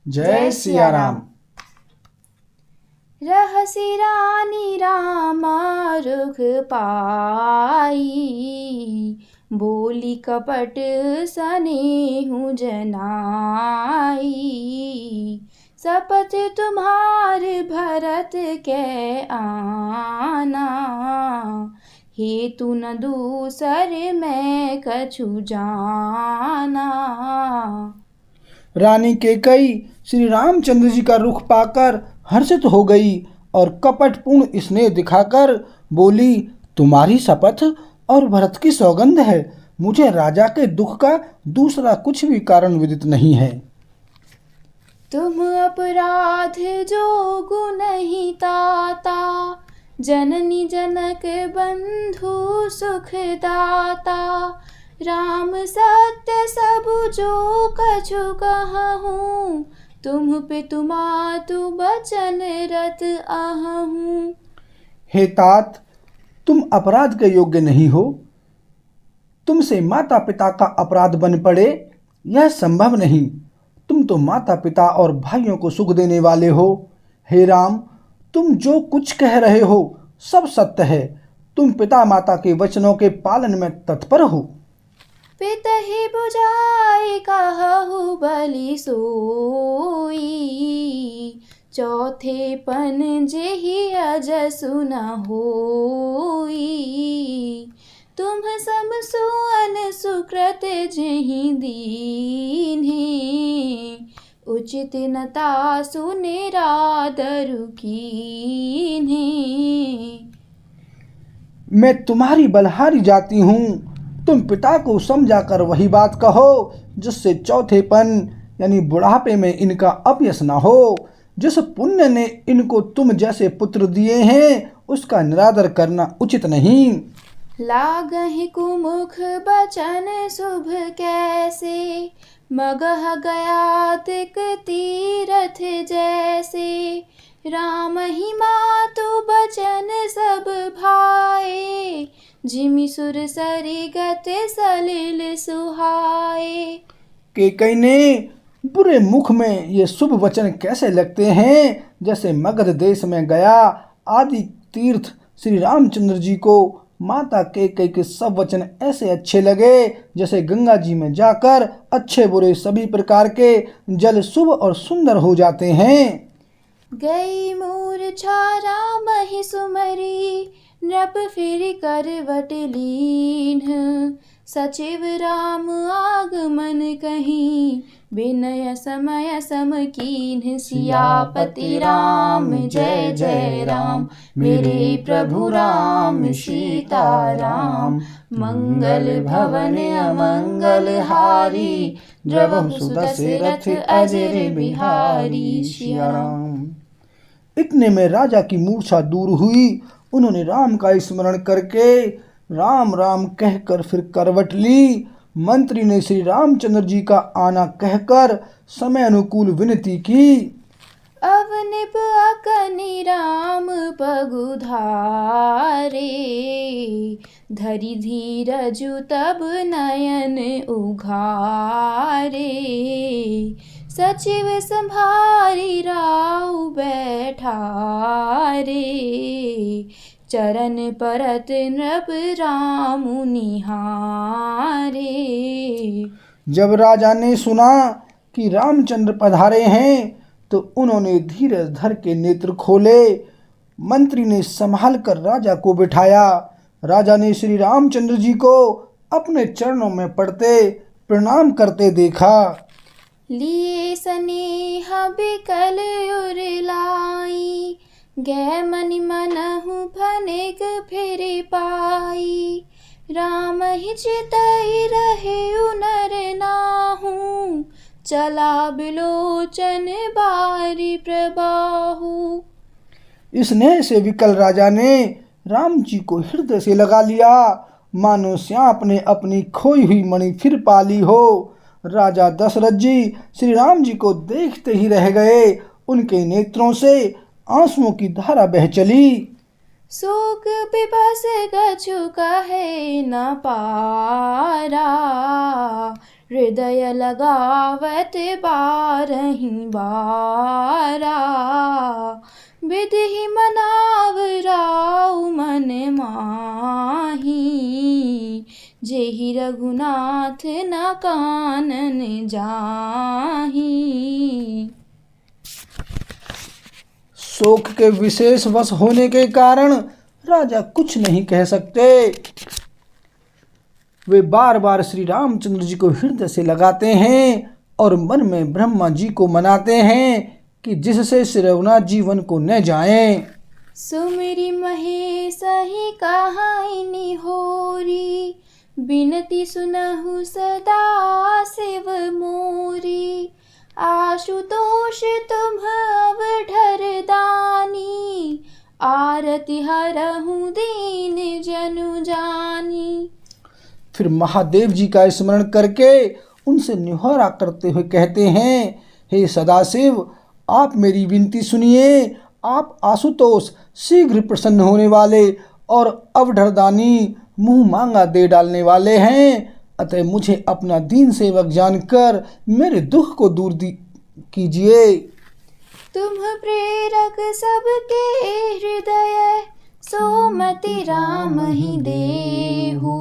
जय सिया राम। रहसि रानी रामा रुख पाई, बोली कपट सनेहु जनाई। शपथ तुम्हार भरत के आना, हेतु न दूसर मैं कछु जाना। रानी कैकेयी श्री रामचंद्र जी का रुख पाकर हर्षित हो गई और कपटपूर्ण स्नेह दिखाकर बोली, तुम्हारी शपथ और भरत की सौगंध है, मुझे राजा के दुख का दूसरा कुछ भी कारण विदित नहीं है। तुम अपराध जोगु नहीं ताता, जननी जनक बंधु सुखदाता। राम सत्य सब जो कछु कहूँ, तुम पे तुमातु बचन रत आहूँ। हे तात, तुम अपराध के योग्य नहीं हो। तुमसे माता पिता का अपराध बन पड़े, यह संभव नहीं। तुम तो माता पिता और भाइयों को सुख देने वाले हो। हे राम, तुम जो कुछ कह रहे हो सब सत्य है। तुम पिता माता के वचनों के पालन में तत्पर हो। पितहि बुझाई कहु बलि सोई, चौथे पन जेहि अजसु न होई। तुम सम सुअन सुकृत जेहि दीन्हे, उचित न तासु निरादरु कीन्हे। मैं तुम्हारी बलहारी जाती हूँ। तुम पिता को समझा कर वही बात कहो जिससे चौथेपन यानी बुढ़ापे में इनका अपयश न हो। जिस पुण्य ने इनको तुम जैसे पुत्र दिए हैं उसका निरादर करना उचित नहीं। लागहि कुमुख बचन शुभ कैसे, मगह गया तिक तीरथ जैसे। राम ही मातु बचन सब भाए, जिमि सुर सरि गति सलिल सुहाए। कैकेयी ने बुरे मुख में ये शुभ वचन कैसे लगते हैं, जैसे मगध देश में गया आदि तीर्थ श्री रामचंद्र जी को माता कैकेयी के सब वचन ऐसे अच्छे लगे जैसे गंगा जी में जाकर अच्छे बुरे सभी प्रकार के जल शुभ और सुंदर हो जाते हैं। गई मूर्छा राम ही सुमरी, नृप फिर करवट लीन्ह। सचिव राम आगमन कहीं, विनय समय सम कीन्ह। सियापति राम जय जय राम, मेरे प्रभु राम सीता राम। मंगल भवन अमंगल हारी, द्रवहु सुदशरथ अजर बिहारी। सिया राम। इतने में राजा की मूर्छा दूर हुई। उन्होंने राम का स्मरण करके राम राम कहकर फिर करवट ली। मंत्री ने श्री रामचंद्र जी का आना कहकर समय अनुकूल विनती की। अवनिप अकनि राम पगुधारे, धरि धीरजु तब नयन उघारे। सचिव संभारी राउ बैठारे, चरण परत नृप रामु निहारे। जब राजा ने सुना कि रामचंद्र पधारे हैं तो उन्होंने धीरज धर के नेत्र खोले। मंत्री ने संभाल कर राजा को बिठाया। राजा ने श्री रामचंद्र जी को अपने चरणों में पड़ते प्रणाम करते देखा। लिए स्नेह बिकल उरलाई, गै मनि मनहु फनेक फिर पाई। राम ही चितई रहे नर नाहू, चला बिलोचन बारी प्रबाहु। स्नेह से विकल राजा ने राम जी को हृदय से लगा लिया, मानो सांप ने अपनी खोई हुई मणि फिर पा ली हो। राजा दशरथ जी श्री राम जी को देखते ही रह गए। उनके नेत्रों से आंसुओं की धारा बह चली। शोक विपस कछु कहे न पारा, हृदय लगावत बारहि बारा। विधि मनाव राउ मन माही, जेहि रघुनाथ न कानन जाही। शोक के विशेष वश होने के कारण राजा कुछ नहीं कह सकते। वे बार बार श्री रामचंद्र जी को हृदय से लगाते हैं और मन में ब्रह्मा जी को मनाते हैं कि जिससे श्री रघुनाथ जी वन को न जाएं। सुमिरि महेश ही कहाइनि होरी, बिनती सुनहु सदा शिव मोरी। आशुतोष तुम अवढर दानी, आरती हरहु दीन जनु जानी। फिर महादेव जी का स्मरण करके उनसे निहोरा करते हुए कहते हैं, हे सदाशिव, आप मेरी विनती सुनिए। आप आशुतोष शीघ्र प्रसन्न होने वाले और अवढरदानी मुंह मांगा दे डालने वाले हैं। अतः मुझे अपना दीन सेवक जानकर मेरे दुख को दूर कीजिए। तुम प्रेरक सबके हृदय, सोमति राम ही देहु।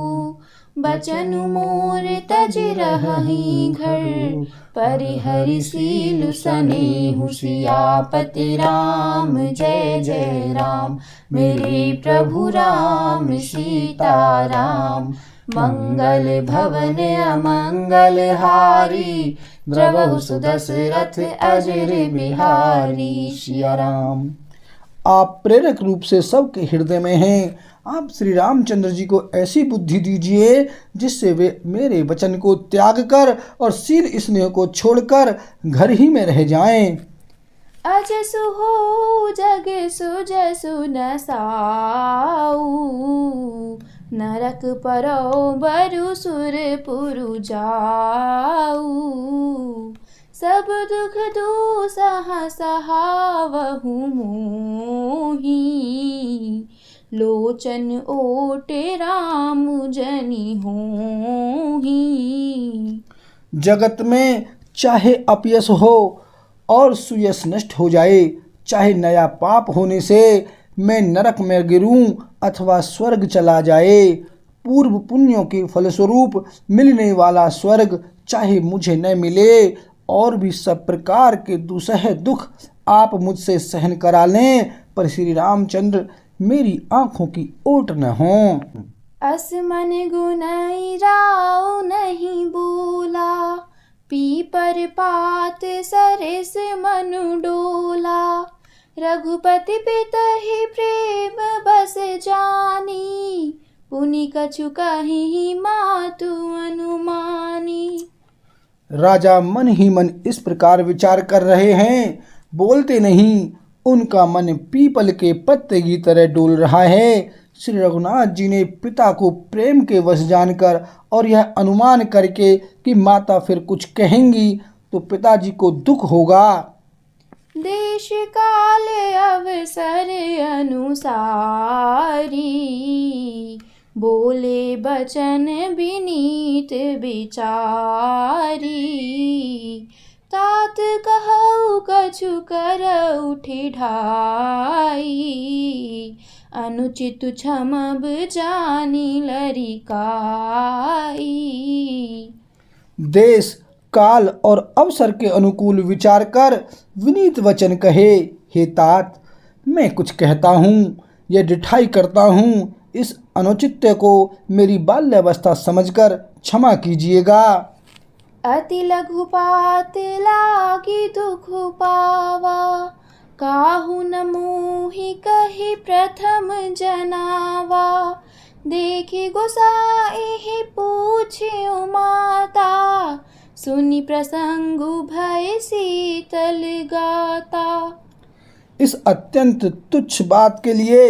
बचनु मोर तज रहहि घर, परिहरि सीलु सनेहु। सियापति राम जय जय राम, मेरे प्रभु राम सीताराम। मंगल भवन अमंगल हारी, द्रवहु सुदशरथ अजर बिहारी। सिया राम। आप प्रेरक रूप से सबके हृदय में हैं। आप श्री रामचंद्र जी को ऐसी बुद्धि दीजिए जिससे वे मेरे वचन को त्याग कर और शील स्नेह को छोड़कर घर ही में रह जाएं। अजसु हो जग सुजसु न साऊ, नरक परो बरु सुर पुरु जाऊ। सब दुख दुसह सहावहु मोही, लोचन ओटे राम जनि होही। जगत में चाहे अपयश हो और सुयश नष्ट हो जाए, चाहे नया पाप होने से मैं नरक में गिरूं अथवा स्वर्ग चला जाए, पूर्व पुण्यों के फलस्वरूप मिलने वाला स्वर्ग चाहे मुझे न मिले, और भी सब प्रकार के दुसह दुख आप मुझसे सहन करा लें, पर श्री रामचंद्र मेरी आंखों की ओट न हों। असमन गुनई राव नहीं बोला, पीपर पात सरिस मनु डोला। रघुपति पितहि प्रेम बस जानी, पुनि कछु कहि मातु अनुमानी। राजा मन ही मन इस प्रकार विचार कर रहे हैं, बोलते नहीं। उनका मन पीपल के पत्ते की तरह डोल रहा है। श्री रघुनाथ जी ने पिता को प्रेम के वश जानकर और यह अनुमान करके कि माता फिर कुछ कहेंगी तो पिताजी को दुख होगा। देश काल अवसर अनुसारी, बोले बचन विनीत विचारी। तात कहु कछु कर उठि ढाई, अनुचित क्षमब जानी लरिकाई। देश काल और अवसर के अनुकूल विचार कर विनीत वचन कहे, हे तात, मैं कुछ कहता हूँ या डिठाई करता हूँ, इस अनुचित्य को मेरी बाल्यावस्था समझकर क्षमा कीजिएगा। अति लघु पात लागी दुख पावा, काहू न मोहि कहि प्रथम जनावा। देखि गोसाई पूछियो माता, सुनि प्रसंगु भय शीतल गाता। इस अत्यंत तुच्छ बात के लिए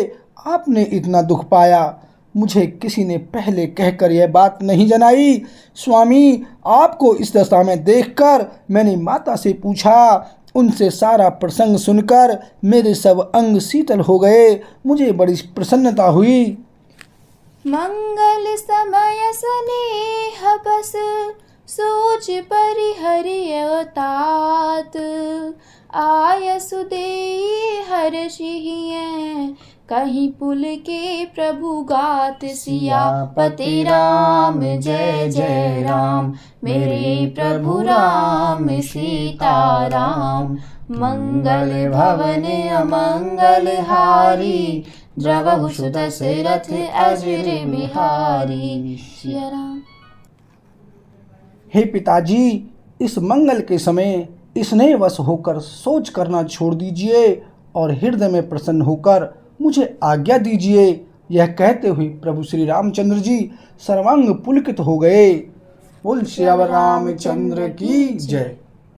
आपने इतना दुख पाया, मुझे किसी ने पहले कहकर यह बात नहीं जनाई। स्वामी, आपको इस दशा में देखकर मैंने माता से पूछा। उनसे सारा प्रसंग सुनकर मेरे सब अंग शीतल हो गए, मुझे बड़ी प्रसन्नता हुई। मंगल समय स्नेह बस सोच परिहरिय तात। आयसु देई हर्षिहियँ, कहीं पुल के प्रभु गात। सियापति राम जय जय राम, मेरे प्रभु राम सीता राम। मंगल भवन अमंगल हारी, द्रवहु सुदशरथ अजर बिहारी। सिया राम। हे पिताजी, इस मंगल के समय स्नेहवश होकर सोच करना छोड़ दीजिए और हृदय में प्रसन्न होकर मुझे आज्ञा दीजिए। यह कहते हुए प्रभु श्री रामचंद्र जी सर्वांग पुलकित हो गए। बोल सियावर रामचंद्र की जय।